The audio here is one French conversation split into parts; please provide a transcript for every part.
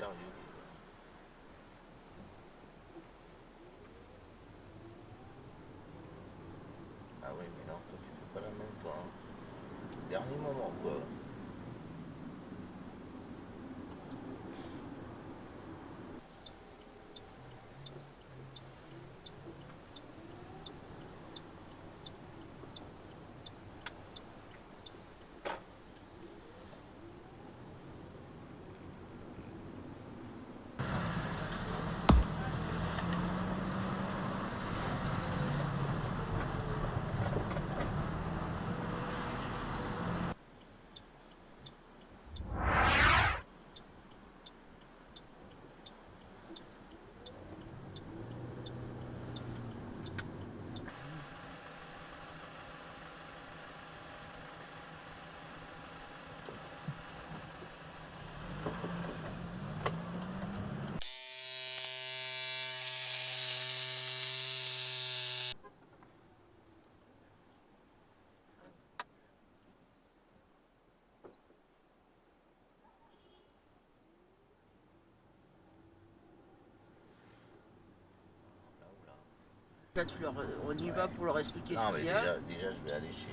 sérieux. Ah oui, mais non, toi tu fais pas la même toi. Hein. Dernier moment quoi. Là, on y va pour leur expliquer non, ce qu'il y a. déjà, je vais aller chez.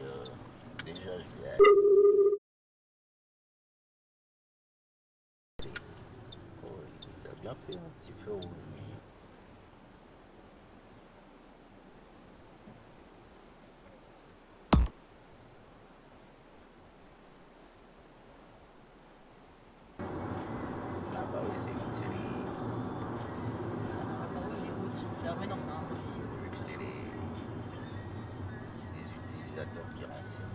Déjà, je vais aller. Oh, il a bien fait un petit feu rouge. Ah bah oui, c'est les. Ah bah oui, les routes sont fermées normalement ici. Vu que c'est les utilisateurs qui renseignent.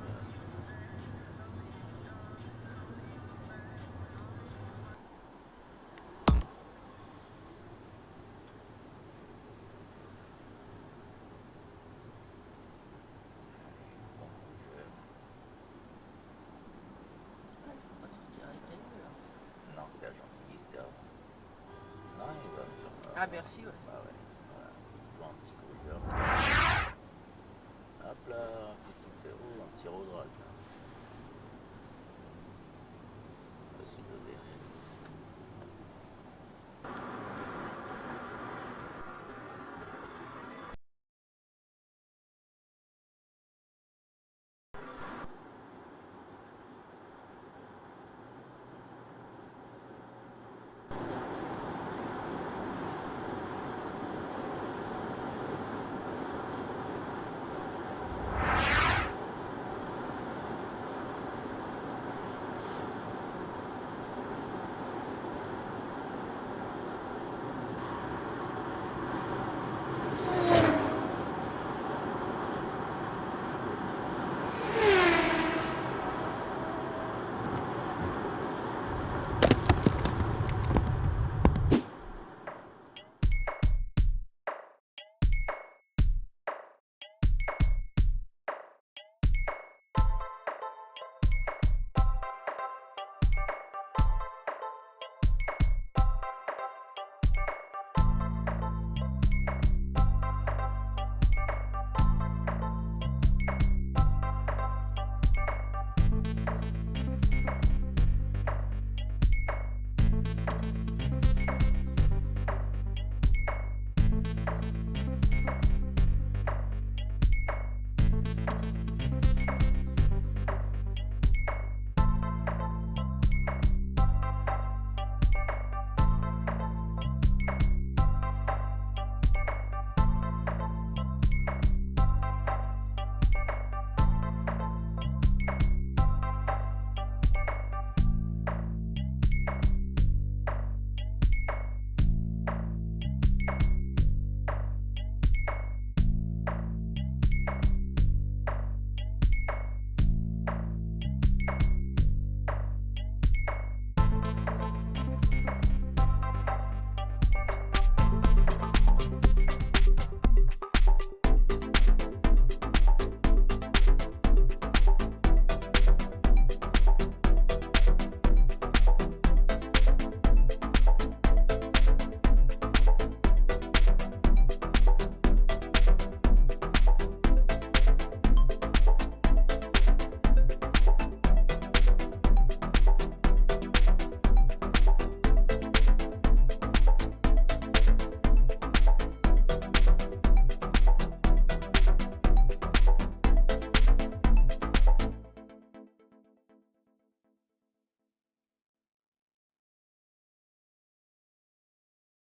Faut pas sortir avec elle, là. Non, c'était à Gentilly, c'était avant. Non, il va me faire. Ah merci, ouais.